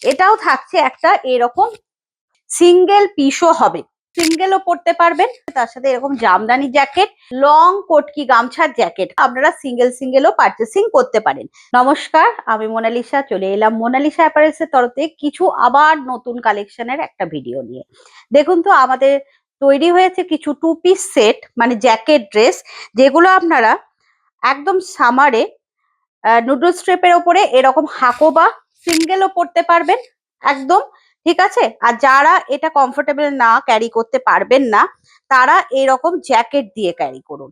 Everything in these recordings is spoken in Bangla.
এটাও থাকছে একটা এরকম সিঙ্গেল পিসও হবে, সিঙ্গেলও পড়তে পারবেন। তার সাথে এরকম জামদানি জ্যাকেট, লং কোটকি গামছার জ্যাকেট আপনারা সিঙ্গেলও পারচেসিং করতে পারেন। নমস্কার, আমি মোনালিসা, চলে এলাম মোনালিসা অ্যাপারেলস এর তরফ থেকে কিছু আবার নতুন কালেকশনের একটা ভিডিও নিয়ে। দেখুন তো, আমাদের তৈরি হয়েছে কিছু 2 পিস সেট, মানে জ্যাকেট ড্রেস, যেগুলো আপনারা একদম সামারে নুডল স্ট্রেপের ওপরে এরকম হাকোবা সিঙ্গেলও পড়তে পারবেন একদম, ঠিক আছে। আর যারা এটা কমফোর্টেবল না, ক্যারি করতে পারবেন না, তারা এরকম জ্যাকেট দিয়ে ক্যারি করুন।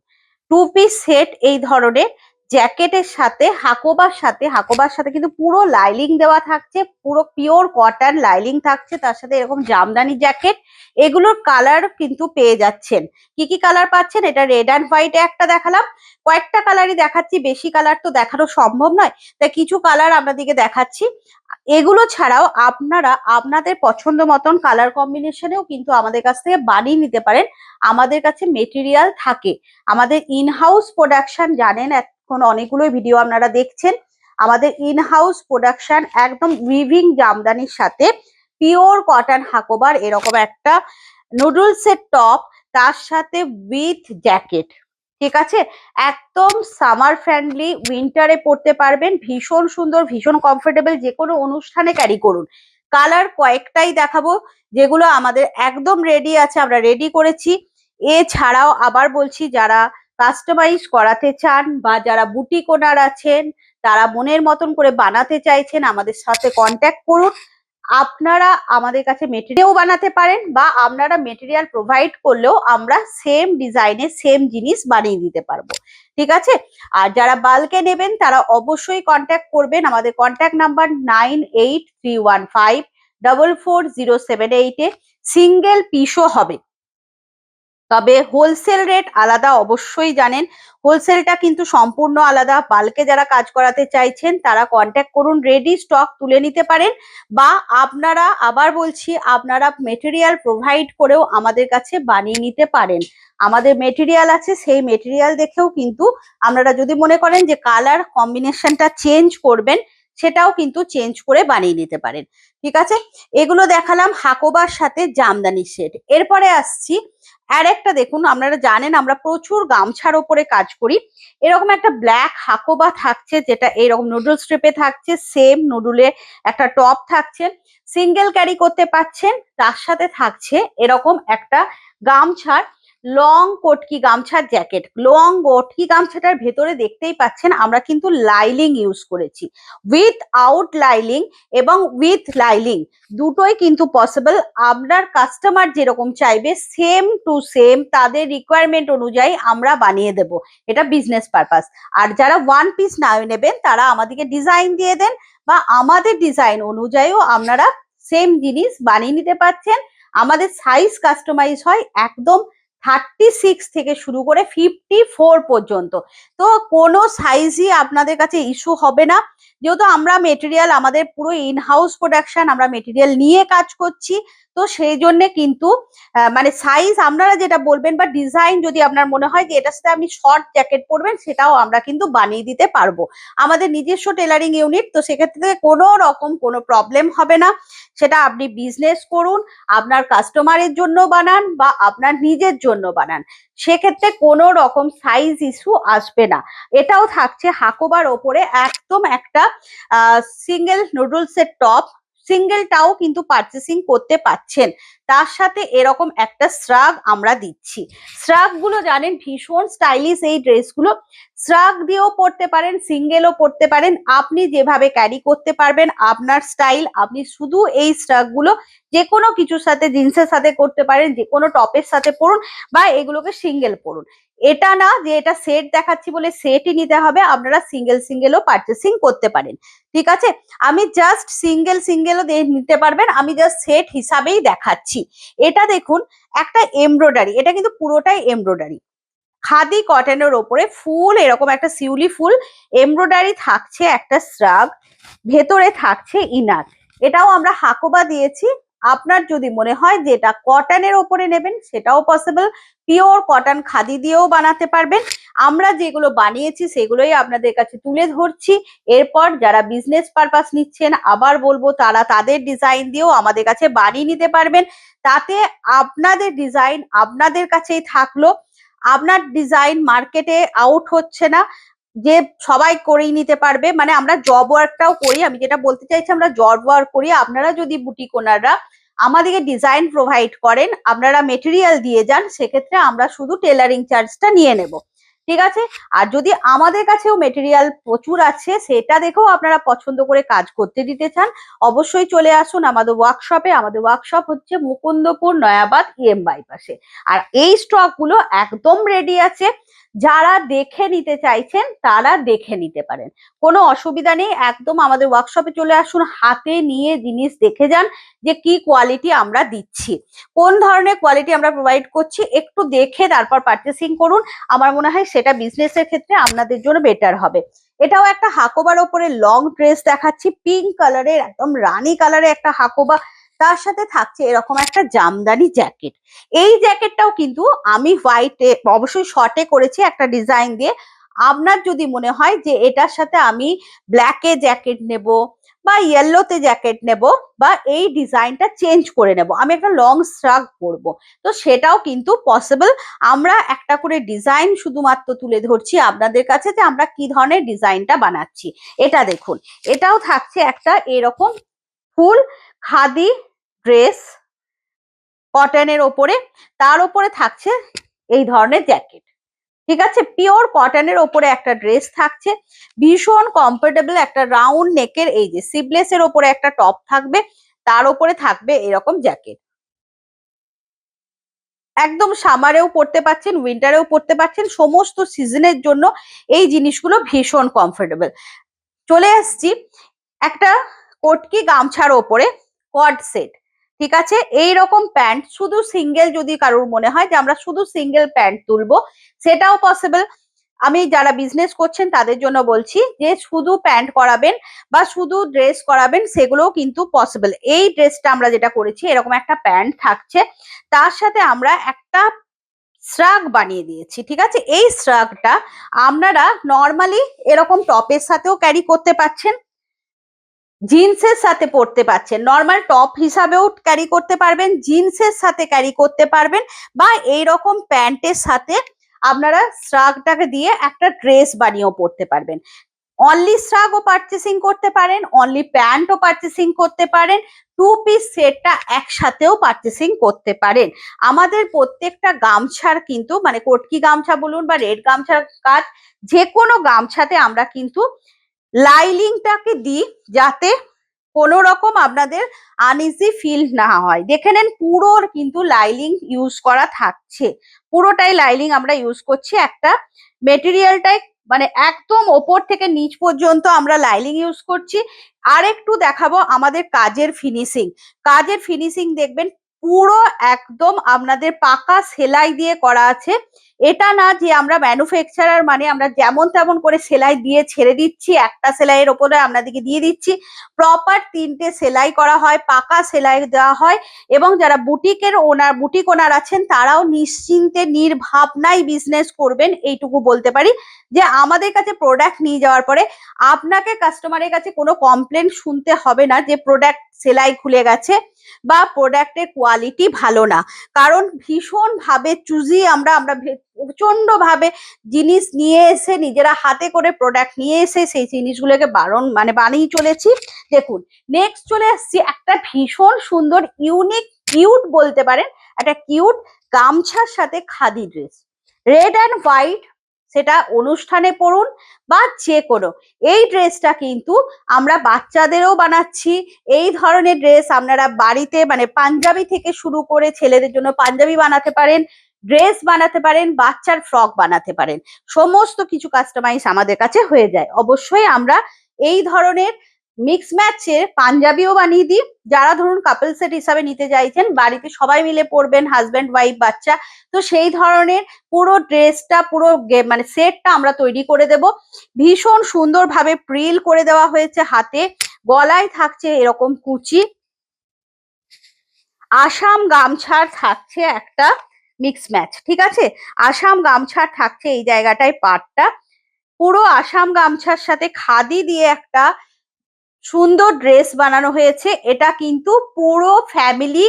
2 পিস সেট এই ধরনের জ্যাকেটের সাথে হাকোবার সাথে কিন্তু পুরো লাইলিং দেওয়া থাকছে, পুরো পিওর কটন লাইলিং থাকছে। তার সাথে এরকম জামদানি জ্যাকেট, এগুলোর কালার কিন্তু পেয়ে যাচ্ছেন। কি কি কালার পাচ্ছেন? এটা রেড অ্যান্ড হোয়াইটে একটা দেখালাম, কয়েকটা কালারই দেখাচ্ছি, বেশি কালার তো দেখানো সম্ভব নয়, তাই কিছু কালার আপনাদেরকে দেখাচ্ছি। এগুলো ছাড়াও আপনারা আপনাদের পছন্দ মতন কালার কম্বিনেশনেও কিন্তু আমাদের কাছ থেকে বানিয়ে নিতে পারেন। আমাদের কাছে মেটেরিয়াল থাকে, আমাদের ইন হাউস প্রোডাকশন, জানেন এখন অনেকগুলো ভিডিও আপনারা দেখছেন। আমাদের ইন হাউস প্রোডাকশন, একদম উইভিং জামদানির সাথে পিওর কটন হাকোবার এরকম একটা নুডলসের টপ, তার সাথে উইথ জ্যাকেট, ঠিক আছে। একদম সামার ফ্রেন্ডলি, উইন্টারে পড়তে পারবেন, ভীষণ সুন্দর, ভীষণ কমফোর্টেবল, যে কোনো অনুষ্ঠানে ক্যারি করুন। কালার কয়েকটাই দেখাবো, যেগুলো আমাদের একদম রেডি আছে, আমরা রেডি করেছি। এছাড়াও আবার বলছি, যারা কাস্টমাইজ করাতে চান বা যারা বুটিক ওনার আছেন, তারা মনের মতন করে বানাতে চাইছেন, আমাদের সাথে কন্ট্যাক্ট করুন। আপনারা আমাদের কাছে মেটেরিয়াল বানাতে পারেন, বা আপনারা মেটেরিয়াল প্রোভাইড করলেও আমরা সেম ডিজাইনে সেম জিনিস বানিয়ে দিতে পারবো, ঠিক আছে। আর যারা বাল্কে নেবেন তারা অবশ্যই কন্ট্যাক্ট করবেন। আমাদের কন্ট্যাক্ট নাম্বার 9831544078 সিঙ্গেল পিসও হবে, তবে হোলসেল রেট আলাদা, অবশ্যই জানেন হোলসেলটা কিন্তু সম্পূর্ণ আলাদা। বাল্কে যারা কাজ করাতে চাইছেন তারা কন্ট্যাক্ট করুন, রেডি স্টক তুলে নিতে পারেন, বা আপনারা, আবার বলছি, আপনারা মেটেরিয়াল প্রোভাইড করেও আমাদের কাছে বানিয়ে নিতে পারেন। আমাদের মেটেরিয়াল আছে, সেই মেটেরিয়াল দেখেও কিন্তু আপনারা যদি মনে করেন যে কালার কম্বিনেশনটা চেঞ্জ করবেন, সেটাও কিন্তু চেঞ্জ করে বানিয়ে নিতে পারেন, ঠিক আছে। এগুলো দেখালাম হাকোবার সাথে জামদানি সেট। এরপরে আসছি আর একটা, দেখুন আপনারা জানেন আমরা প্রচুর গামছার ওপরে কাজ করি। এরকম একটা ব্ল্যাক হাকোবা থাকছে, যেটা এরকম নুডল স্ট্রিপে থাকছে, সেম নুডুলে একটা টপ থাকছে, সিঙ্গেল ক্যারি করতে পাচ্ছেন। তার সাথে থাকছে এরকম একটা গামছার লং কোটকি গামছার জ্যাকেট। লং কোটকি গামছাটার ভেতরে দেখতেই পাচ্ছেন আমরা কিন্তু লাইলিং ইউজ করেছি, উইথ আউট লাইলিং এবং উইথ লাইলিং দুটোই কিন্তু পসিবল। আপনার কাস্টমার যেরকম চাইবে সেম টু সেম তাদের রিকোয়ারমেন্ট অনুযায়ী আমরা বানিয়ে দেব, এটা বিজনেস পারপাস। আর যারা 1 পিস না নেবেন তারা আমাদেরকে ডিজাইন দিয়ে দেন, বা আমাদের ডিজাইন অনুযায়ীও আপনারা সেম জিনিস বানিয়ে নিতে পারছেন। আমাদের সাইজ কাস্টমাইজ হয় একদম 36 থেকে শুরু করে 54 পর্যন্ত, তো কোনো সাইজই আপনাদের কাছে ইস্যু হবে না। যেহেতু আমরা মেটেরিয়াল, আমাদের পুরো ইন হাউস প্রোডাকশন, আমরা মেটেরিয়াল নিয়ে কাজ করছি, তো সেই জন্য কিন্তু মানে সাইজ আপনারা যেটা বলবেন, বা ডিজাইন যদি আপনার মনে হয় যে এটার সাথে আপনি শর্ট জ্যাকেট পরবেন, সেটাও আমরা কিন্তু বানিয়ে দিতে পারবো। আমাদের নিজস্ব টেলারিং ইউনিট, তো সেক্ষেত্রে কোনো রকম কোনো প্রবলেম হবে না। সেটা আপনি বিজনেস করুন, আপনার কাস্টমারের জন্য বানান, বা আপনার নিজের জন্য বানান, সেক্ষেত্রে কোনো রকম সাইজ ইস্যু আসবে না। এটাও থাকছে হাকোবার ওপরে একদম একটা সিঙ্গেল নুডলসের টপ, সিঙ্গেলটাও কিন্তু পারচেসিং করতে পাচ্ছেন। তার সাথে এরকম একটা শ্রাগ আমরা দিচ্ছি। শ্রাগ গুলো জানেন ভীষণ স্টাইলিশ এই ড্রেসগুলো, শ্রাগ দিয়েও পরতে পারেন, সিঙ্গেলও পরতে পারেন, আপনি যেভাবে ক্যারি করতে পারবেন আপনার স্টাইল। আপনি শুধু এই শ্রাগ গুলো যে কোনো কিছুর সাথে, জিন্সের সাথে করতে পারেন, যে কোনো টপের সাথে পরুন, বা এগুলোকে সিঙ্গেল পরুন। এটা না যে এটা সেট দেখাচ্ছি বলে সেটই নিতে হবে, আপনারা সিঙ্গেলও পারচেসিং করতে পারেন, ঠিক আছে। আমি জাস্ট সিঙ্গেলও নিতে পারবেন, আমি জাস্ট সেট হিসাবেই দেখাচ্ছি। এটা দেখুন একটা এমব্রয়ডারি, এটা কিন্তু পুরোটাই এমব্রয়ডারি, খাদি কটনের ওপরে ফুল, এরকম একটা শিউলি ফুল এমব্রয়ডারি থাকছে, একটা শ্রাগ, ভেতরে থাকছে ইনার। এটাও আমরা হাকোবা দিয়েছি। আপনার যদি মনে হয় যে এটা কটনের ওপরে নেবেন, সেটাও পসিবল, পিওর কটন খাদি দিয়েও বানাতে পারবেন। আমরা যেগুলো বানিয়েছি সেগুলোই আপনাদের কাছে তুলে ধরছি। এরপর যারা বিজনেস পারপাস নিচ্ছেন, আবার বলবো, তারা তাদের ডিজাইন দিয়েও আমাদের কাছে বানিয়ে নিতে পারবেন। তাতে আপনাদের ডিজাইন আপনাদের কাছেই থাকলো, আপনার ডিজাইন মার্কেটে আউট হচ্ছে না, যে সবাই করেই নিতে পারবে। মানে আমরা জব ওয়ার্কটাও করি, আমি যেটা বলতে চাইছি আমরা জব ওয়ার্ক করি। আপনারা যদি বুটিক ওনাররা আমাদেরকে ডিজাইন প্রোভাইড করেন, আপনারা মেটেরিয়াল দিয়ে যান, সেক্ষেত্রে আমরা শুধু টেলারিং চার্জটা নিয়ে নেব, ঠিক আছে? আর যদি আমাদের কাছেও মেটেরিয়াল প্রচুর আছে, সেটা দেখেও আপনারা পছন্দ করে কাজ করতে দিতে চান, অবশ্যই চলে আসুন আমাদের ওয়ার্কশপে। আমাদের ওয়ার্কশপ হচ্ছে মুকুন্দপুর নয়াবাদ EM বাইপাসে। আর এই স্টক গুলো একদম রেডি আছে, যারা দেখে নিতে চাইছেন তারা দেখে নিতে পারেন, কোনো অসুবিধা নেই। একদম আমাদের ওয়ার্কশপে চলে আসুন, হাতে নিয়ে জিনিস দেখে যান যে কি কোয়ালিটি আমরা দিচ্ছি, কোন ধরনের কোয়ালিটি আমরা প্রোভাইড করছি, একটু দেখে তারপর পারচেসিং করুন। আমার মনে হয় সেটা বিজনেসের ক্ষেত্রে আপনাদের জন্য বেটার হবে। এটাও একটা হাকোবার ওপরে লং ড্রেস দেখাচ্ছি, পিঙ্ক কালারের, একদম রানী কালারের একটা হাকোবা, তার সাথে থাকছে এরকম একটা জামদানি জ্যাকেট। এই জ্যাকেটটাও কিন্তু আমি হোয়াইটে, অবশ্যই শর্টে করেছি একটা ডিজাইন দিয়ে। আপনার যদি মনে হয় যে এটার সাথে আমি ব্ল্যাকে জ্যাকেট নেব বা ইয়েলোতে জ্যাকেট নেব, বা এই ডিজাইনটা চেঞ্জ করে নেব, আমি একটা লং শ্রাগ পরবো, তো সেটাও কিন্তু পসিবল। আমরা একটা করে ডিজাইন শুধুমাত্র তুলে ধরছি আপনাদের কাছে, যে আমরা কি ধরনের ডিজাইনটা বানাচ্ছি। এটা দেখুন, এটাও থাকছে একটা এরকম ফুল খাদি ড্রেস কটনের ওপরে, তার ওপরে থাকছে এই ধরনের জ্যাকেট, ঠিক আছে? পিওর কটনের ওপরে একটা ড্রেস থাকছে, ভীষণ কমফোর্টেবল, একটা রাউন্ড নেকের এই যে সিভলেস এর ওপরে একটা টপ থাকবে, তার ওপরে থাকবে এরকম জ্যাকেট। একদম সামারেও পরতে পারছেন, উইন্টারেও পরতে পারছেন, সমস্ত সিজনের জন্য এই জিনিসগুলো ভীষণ কমফোর্টেবল। চলে আসছি একটা কটকি গামছার ওপরে কোয়াড সেট, ঠিক আছে? এইরকম প্যান্ট শুধু সিঙ্গেল, যদি কারোর মনে হয় যে আমরা শুধু সিঙ্গেল প্যান্ট তুলবো, সেটাও পসিবল। আমি যারা বিজনেস করছেন তাদের জন্য বলছি যে শুধু প্যান্ট করাবেন বা শুধু ড্রেস করাবেন, সেগুলোও কিন্তু পসিবল। এই ড্রেসটা আমরা যেটা করেছি, এরকম একটা প্যান্ট থাকছে, তার সাথে আমরা একটা শ্রাগ বানিয়ে দিয়েছি, ঠিক আছে? এই শ্রাগটা আপনারা নর্মালি এরকম টপের সাথেও ক্যারি করতে পারছেন, জিন্সের সাথে পরতে পারছেন, নর্মাল টপ হিসাবেও ক্যারি করতে পারবেন, জিন্সের সাথে ক্যারি করতে পারবেন, বা এইরকম প্যান্টের সাথে আপনারা শ্রাগটাকে দিয়ে একটা ড্রেস বানিয়েও পরতে পারবেন। অনলি শ্রাগও পারচেসিং করতে পারেন, অনলি প্যান্টও পারচেসিং করতে পারেন, 2 পিস সেটটা একসাথেও পারচেসিং করতে পারেন। আমাদের প্রত্যেকটা গামছার কিন্তু, মানে কটকি গামছা বলুন বা রেড গামছার কাজ, যে কোনো গামছাতে আমরা কিন্তু লাইলিংটাকে দিই, যাতে কোনো রকম আপনাদের আনইজি ফিল না হয়। দেখে নেন, পুরো কিন্তু লাইলিং ইউজ করা থাকছে, পুরোটাই লাইলিং আমরা ইউজ করছি। একটা মেটেরিয়ালটাই মানে একদম ওপর থেকে নিচ পর্যন্ত আমরা লাইলিং ইউজ করছি। আর একটু দেখাবো আমাদের কাজের ফিনিশিং। কাজের ফিনিশিং দেখবেন পুরো একদম আপনাদের পাকা সেলাই দিয়ে করা আছে। এটা না যে আমরা ম্যানুফ্যাকচারার, মানে আমরা যেমন তেমন করে সেলাই দিয়ে ছেড়ে দিচ্ছি, একটা সেলাইয়ের ওপরে আপনাদেরকে দিয়ে দিচ্ছি। প্রপার 3টে সেলাই করা হয়, পাকা সেলাই দেওয়া হয়। এবং যারা বুটিক ওনার আছেন, তারাও নিশ্চিন্তে নির্ভাবনায় বিজনেস করবেন, এইটুকু বলতে পারি। যে আমাদের কাছে প্রোডাক্ট নিয়ে যাওয়ার পরে আপনাকে কাস্টমারের কাছে কোনো কমপ্লেন শুনতে হবে না যে প্রোডাক্ট সেলাই খুলে গেছে বা প্রোডাক্টের কোয়ালিটি ভালো না। কারণ ভীষণ ভাবে চুজি আমরা প্রচন্ড ভাবে জিনিস নিয়ে এসে, নিজেরা হাতে করে প্রোডাক্ট নিয়ে এসে সেই জিনিসগুলোকে বানিয়ে চলেছি। দেখুন, নেক্সট চলে আসছি একটা ভীষণ সুন্দর ইউনিক, কিউট বলতে পারেন, একটা কিউট গামছার সাথে khadi dress, red and white, সেটা অনুষ্ঠানে পরুন বা যে কোনো। এই ড্রেসটা কিন্তু আমরা বাচ্চাদেরও বানাচ্ছি। এই ধরনের ড্রেস আপনারা বাড়িতে, মানে পাঞ্জাবি থেকে শুরু করে ছেলেদের জন্য পাঞ্জাবি বানাতে পারেন, ড্রেস বানাতে পারেন, বাচ্চার ফ্রক বানাতে পারেন, সমস্ত কিছু কাস্টমাইজ আমাদের কাছে হয়ে যায়। অবশ্যই আমরা এই ধরনের মিক্স ম্যাচের পাঞ্জাবিও বানিয়ে দিই, যারা ধরুন কাপল সেট হিসাবে নিতে চাইছেন, বাড়িতে সবাই মিলে পরবেন, হাজব্যান্ড ওয়াইফ বাচ্চা, তো সেই ধরনের পুরো ড্রেসটা, পুরো মানে সেটটা আমরা তৈরি করে দেব। ভীষণ সুন্দরভাবে প্রিল করে দেওয়া হয়েছে হাতে, গলায় থাকছে এরকম কুচি, আসাম গামছার থাকছে একটা মিক্স ম্যাচ, ঠিক আছে। আসাম গামছা থাকছে এই জায়গাটায় পাটটা, পুরো আসাম গামছার সাথে খাদি দিয়ে একটা সুন্দর ড্রেস বানানো হয়েছে। এটা কিন্তু পুরো ফ্যামিলি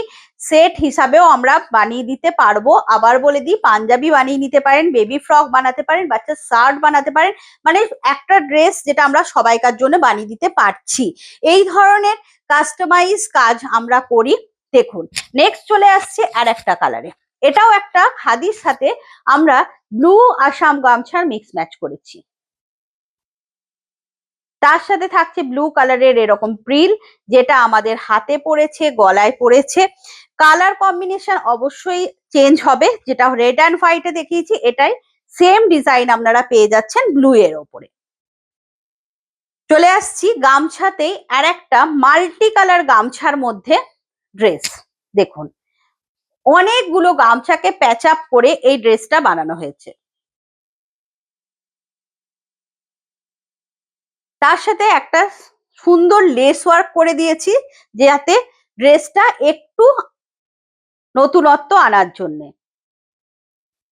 সেট হিসাবেও আমরা বানিয়ে দিতে পারবো। আবার বলে দিই, পাঞ্জাবি বানিয়ে নিতে পারেন, বেবি ফ্রক বানাতে পারেন, বাচ্চার শার্ট বানাতে পারেন, মানে একটা ড্রেস যেটা আমরা সবাইকার জন্য বানিয়ে দিতে পারছি। এই ধরনের কাস্টমাইজ কাজ আমরা করি। দেখুন, নেক্সট চলে আসছে আর একটা কালারে, এটাও একটা খাদির সাথে আমরা ব্লু আসাম গামছার মিক্স ম্যাচ করেছি। তার সাথে থাকছে ব্লু কালারের এরকম প্রিল, যেটা আমাদের হাতে পড়েছে, গলায় পড়েছে। কালার কম্বিনেশন অবশ্যই চেঞ্জ হবে, যেটা রেড অ্যান্ড হোয়াইটে দেখিয়েছি এটাই সেম ডিজাইন আপনারা পেয়ে যাচ্ছেন ব্লু এর ওপরে। চলে আসছি গামছাতেই আর একটা মাল্টি কালার গামছার মধ্যে ড্রেস। দেখুন, অনেকগুলো গামছাকে প্যাচ আপ করে এই ড্রেসটা বানানো হয়েছে। তার সাথে একটা সুন্দর লেস ওয়ার্ক করে দিয়েছি, যাতে ড্রেসটা একটু নতুনত্ব আনার জন্য।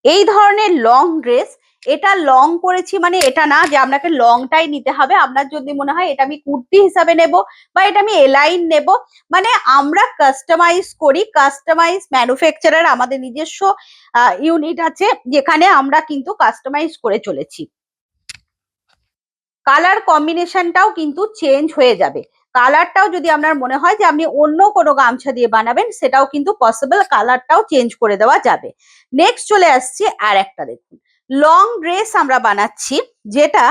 এই ধরনের লং ড্রেস, এটা লং করেছি মানে এটা না যে আপনাকে লংটাই নিতে হবে। আপনার যদি মনে হয় এটা আমি কুর্তি হিসাবে নেব বা এটা আমি এলাইন নেব, মানে আমরা কাস্টমাইজ করি, কাস্টমাইজ ম্যানুফ্যাকচারার, আমাদের নিজস্ব ইউনিট আছে যেখানে আমরা কিন্তু কাস্টমাইজ করে চলেছি। কালার কম্বিনেশনটাও কিন্তু চেঞ্জ হয়ে যাবে। কালারটাও যদি আপনার মনে হয় যে আপনি অন্য কোনো গামছা দিয়ে বানাবেন, সেটাও কিন্তু পসিবল, কালারটাও চেঞ্জ করে দেওয়া যাবে। নেক্সট চলে আসছি আর একটা, দেখুন লং ড্রেস আমরা বানাচ্ছি, যেটা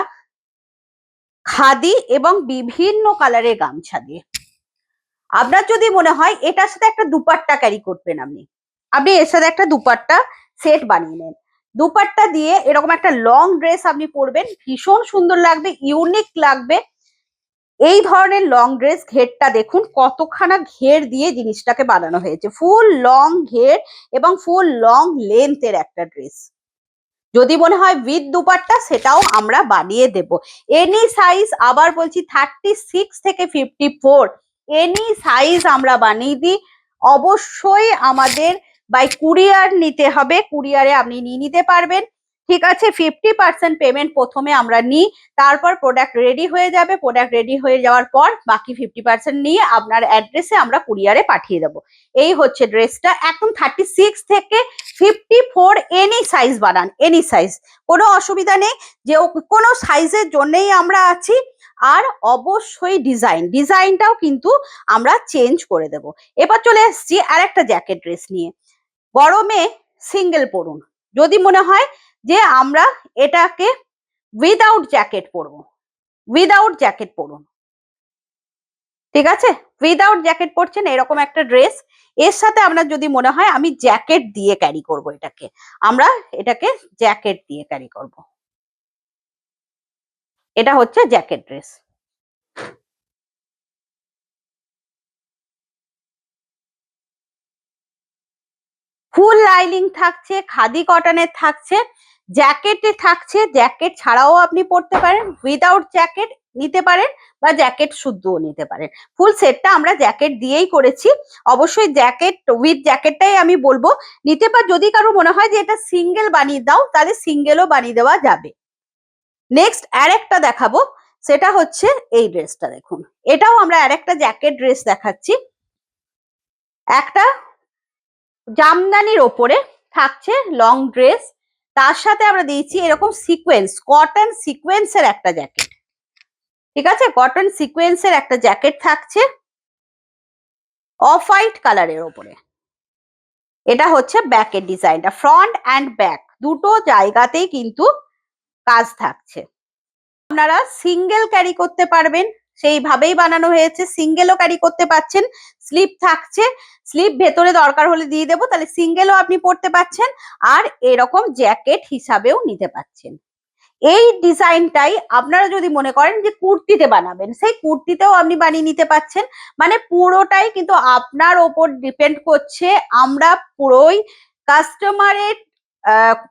খাদি এবং বিভিন্ন কালারের গামছা দিয়ে। আপনার যদি মনে হয় এটার সাথে একটা দুপাট্টা ক্যারি করবেন, আপনি আপনি এর সাথে একটা দুপাট্টা সেট বানিয়ে নেন। দুপাট্টা দিয়ে এরকম একটা লং ড্রেস আপনি পরবেন, ভীষণ সুন্দর লাগবে, ইউনিক লাগবে। এই ধরনের লং ড্রেস, ঘেরটা দেখুন কতখানা ঘের দিয়ে জিনিসটাকে বানানো হয়েছে, ফুল লং ঘের এবং ফুল লং লেন্থের একটা ড্রেস। যদি মনে হয় উইথ দুপাট্টা, সেটাও আমরা বানিয়ে দেব। এনি সাইজ, আবার বলছি 36 থেকে 54 এনি সাইজ আমরা বানিয়ে দিই। অবশ্যই আমাদের বাই কুরিয়ার নিতে হবে, কুরিয়ারে আপনি নিয়ে নিতে পারবেন, ঠিক আছে। 50% পেমেন্ট প্রথমে আমরা নিই, তারপর প্রোডাক্ট রেডি হয়ে যাবে, প্রোডাক্ট রেডি হয়ে যাওয়ার পর বাকি 50% নিয়ে আপনার অ্যাড্রেসে আমরা কুরিয়ারে পাঠিয়ে দেবো। এই হচ্ছে ড্রেসটা, এখন 36 থেকে 54 এনি সাইজ বানান, এনি সাইজ, কোনো অসুবিধা নেই, যে কোনো সাইজের জন্যই আমরা আছি। আর অবশ্যই ডিজাইনটাও কিন্তু আমরা চেঞ্জ করে দেব। এবার চলে এসেছি আর একটা জ্যাকেট ড্রেস নিয়ে। গরমে সিঙ্গেল পরুন, যদি মনে হয় যে আমরা এটাকে উইদাউট জ্যাকেট পরবো, উইদাউট জ্যাকেট পরুন, ঠিক আছে। উইদাউট জ্যাকেট পরছেন এরকম একটা ড্রেস, এর সাথে আপনার যদি মনে হয় আমি জ্যাকেট দিয়ে ক্যারি করব, এটাকে আমরা এটাকে জ্যাকেট দিয়ে ক্যারি করব। এটা হচ্ছে জ্যাকেট ড্রেস। ফুল লাইনিং থাকছে, খাদি কটনের থাকছে, জ্যাকেটে থাকছে, জ্যাকেট ছাড়াও আপনি পরতে পারেন, উইদাউট জ্যাকেট নিতে পারেন বা জ্যাকেট শুদ্ধও নিতে পারেন। ফুল সেটটা আমরা জ্যাকেট দিয়েই করেছি, অবশ্যই জ্যাকেট উইথ জ্যাকেটটাই আমি বলবো নিতে। পার যদি কারো মনে হয় যে এটা সিঙ্গেল বানিয়ে দাও, তাহলে সিঙ্গেলও বানিয়ে দেওয়া যাবে। নেক্সট আরেকটা দেখাবো, সেটা হচ্ছে এই ড্রেসটা। দেখুন, এটাও আমরা আরেকটা জ্যাকেট ড্রেস দেখাচ্ছি, একটা জামদানির ওপরে থাকছে লং ড্রেস, তার সাথে আমরা দিয়েছি এরকম সিকোয়েন্স, কটন সিকোয়েন্সের একটা জ্যাকেট, ঠিক আছে। কটন সিকোয়েন্সের একটা জ্যাকেট থাকছে অফ হোয়াইট কালারের ওপরে। এটা হচ্ছে ব্যাকের ডিজাইনটা, ফ্রন্ট অ্যান্ড ব্যাক দুটো জায়গাতেই কিন্তু কাজ থাকছে। আপনারা সিঙ্গেল ক্যারি করতে পারবেন, সেইভাবেই বানানো হয়েছে, সিঙ্গেলও ক্যারি করতে পারছেন। স্লিপ থাকছে, স্লিপ ভেতরে দরকার হলে দিয়ে দেবো, তাহলে সিঙ্গেলও আপনি পরতে পারছেন, আর এরকম জ্যাকেট হিসাবেও নিতে পারছেন। এই ডিজাইনটাই আপনারা যদি মনে করেন যে কুর্তিতে বানাবেন, সেই কুর্তিতেও আপনি বানিয়ে নিতে পারছেন। মানে পুরোটাই কিন্তু আপনার ওপর ডিপেন্ড করছে, আমরা পুরোই কাস্টমারের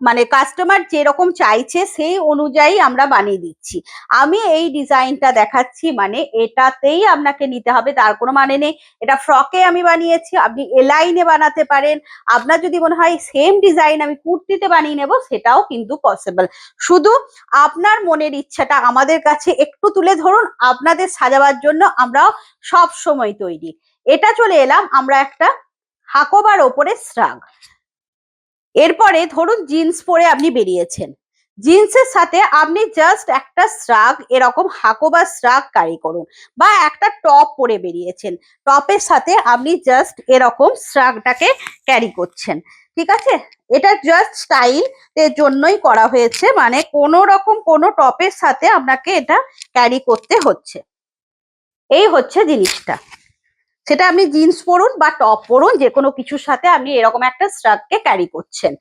মানে কাস্টমার যেরকম চাইছে সেই অনুযায়ী আমরা বানিয়ে দিচ্ছি। আমি এই ডিজাইনটা দেখাচ্ছি মানে এটাতেই আপনাকে নিতে হবে তার কোনো মানে নেই। এটা ফ্রকে আমি বানিয়েছি, আপনি এলাইনে বানাতে পারেন। আপনার যদি মনে হয় সেম ডিজাইন আমি কুর্তিতে বানিয়ে নেব, সেটাও কিন্তু পসিবল। শুধু আপনার মনের ইচ্ছাটা আমাদের কাছে একটু তুলে ধরুন, আপনাদের সাজাবার জন্য আমরাও সব সময় তৈরি। এটা চলে এলাম আমরা একটা হাকোবার ওপরে শ্রাগ। এরপরে ধরুন জিন্স পরে আপনি বেরিয়েছেন, জিন্সের সাথে আপনি জাস্ট একটা শ্রাগ এরকম হাকোবা শ্রাগ ক্যারি করুন, বা একটা টপ পরে বেরিয়েছেন, টপের সাথে আপনি জাস্ট এরকম শ্রাগটাকে ক্যারি করছেন। ঠিক আছে, এটা জাস্ট স্টাইল এর জন্যই করা হয়েছে, মানে কোনো রকম কোনো টপের সাথে আপনাকে এটা ক্যারি করতে হচ্ছে। এই হচ্ছে জিনিসটা, সেটা আপনি জিন্স পরুন বা টপ পরুন, যে কোনো কিছুর সাথে আপনি এরকম একটা স্ট্রাগকে ক্যারি করছেন।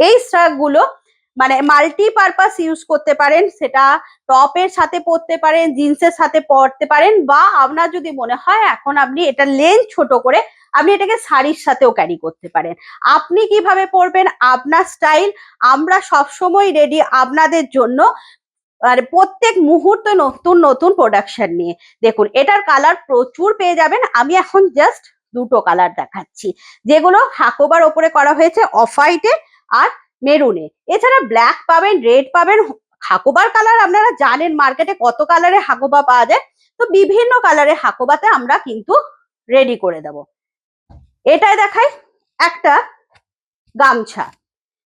এই স্ট্রাগ গুলো মানে মাল্টিপারপাস ইউজ করতে পারেন, সেটা টপের সাথে পরতে পারেন, জিন্সের সাথে পরতে পারেন, বা আপনার যদি মনে হয় এখন আপনি এটা লেন্থ ছোট করে আপনি এটাকে শাড়ির সাথেও ক্যারি করতে পারেন। আপনি কিভাবে পরবেন আপনার স্টাইল, আমরা সবসময় রেডি আপনাদের জন্য, আর প্রত্যেক মুহূর্তে নতুন নতুন প্রোডাকশন নিয়ে। দেখুন এটার কালার প্রচুর পেয়ে যাবেন, আমি এখন জাস্ট দুটো কালার দেখাচ্ছি যেগুলো হাকোবার ওপরে করা হয়েছে, অফ হোয়াইটে আর মেরুনে। এছাড়া ব্ল্যাক পাবেন, রেড পাবেন। হাকোবার কালার আপনারা জানেন মার্কেটে কত কালারে হাকোবা পাওয়া যায়, তো বিভিন্ন কালারের হাকোবাতে আমরা কিন্তু রেডি করে দেব। এটাই দেখাই একটা গামছা,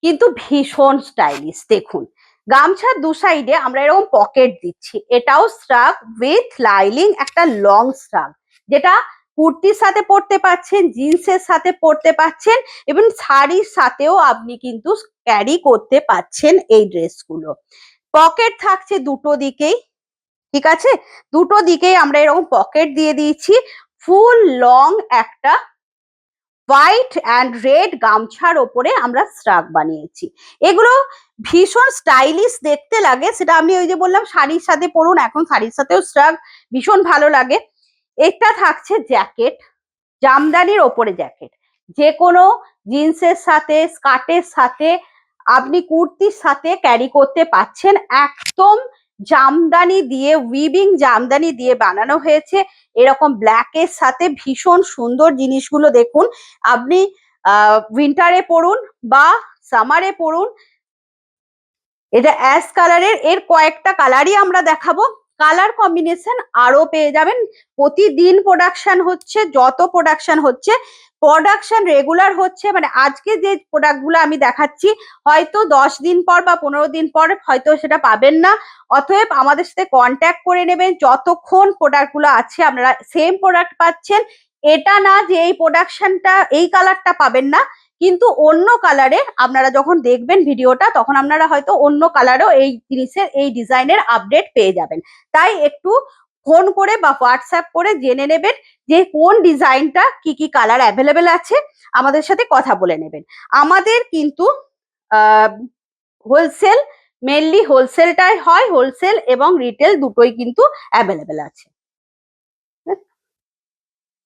কিন্তু ভীষণ স্টাইলিশ। দেখুন গামছার দু সাইডে আমরা এরকম পকেট দিচ্ছি, এটাও স্ট্রাগ উইথ লাইলিং, একটা লং স্ট্রাগ, যেটা কুর্তির সাথে পরতে পারছেন, জিন্সের সাথে পরতে পারছেন, এবং শাড়ির সাথেও আপনি কিন্তু ক্যারি করতে পারছেন এই ড্রেসগুলো। পকেট থাকছে দুটো দিকেই, ঠিক আছে, দুটো দিকেই আমরা এরকম পকেট দিয়ে দিয়েছি। ফুল লং একটা হোয়াইট অ্যান্ড রেড গামছার ওপরে আমরা শ্রাগ বানিয়েছি। এগুলো ভীষণ স্টাইলিশ দেখতে লাগে, সেটা আমি ওই যে বললাম শাড়ির সাথে পরুন, এখন শাড়ির সাথেও শ্রাগ ভীষণ ভালো লাগে। এটা থাকছে জ্যাকেট, জামদানির ওপরে জ্যাকেট, যে কোনো জিন্সের সাথে স্কার্টের সাথে আপনি কুর্তির সাথে ক্যারি করতে পাচ্ছেন। একদম জামদানি দিয়ে, উইভিং জামদানি দিয়ে বানানো হয়েছে, এরকম ব্ল্যাকের সাথে ভীষণ সুন্দর জিনিসগুলো। দেখুন আপনি উইন্টারে পরুন বা সামারে পরুন, এটা অ্যাশ কালারের, এর কয়েকটা কালারই আমরা দেখাবো, কালার কম্বিনেশন আরো পেয়ে যাবেন। প্রতিদিন প্রোডাকশন হচ্ছে, যত প্রোডাকশন হচ্ছে, প্রোডাকশন রেগুলার হচ্ছে, মানে আজকে যে প্রোডাক্টগুলো আমি দেখাচ্ছি হয়তো 10 দিন পর বা 15 দিন পর হয়তো সেটা পাবেন না। অতএব আমাদের সাথে কন্ট্যাক্ট করে নেবেন, যতক্ষণ প্রোডাক্টগুলো আছে আপনারা সেম প্রোডাক্ট পাচ্ছেন। এটা না যে এই প্রোডাকশনটা এই কালারটা পাবেন না, কিন্তু অন্য কালারে আপনারা যখন দেখবেন ভিডিওটা তখন আপনারা হয়তো অন্য কালারও এই জিনিসের এই ডিজাইনের আপডেট পেয়ে যাবেন। তাই একটু ফোন করে বা হোয়াটসঅ্যাপ করে জেনে নেবেন যে কোন ডিজাইনটা কি কি কালার অ্যাভেলেবেল আছে, আমাদের সাথে কথা বলে নেবেন। আমাদের কিন্তু হোলসেল, মেনলি হোলসেলটাই হয়, হোলসেল এবং রিটেল দুটোই কিন্তু অ্যাভেলেবেল আছে।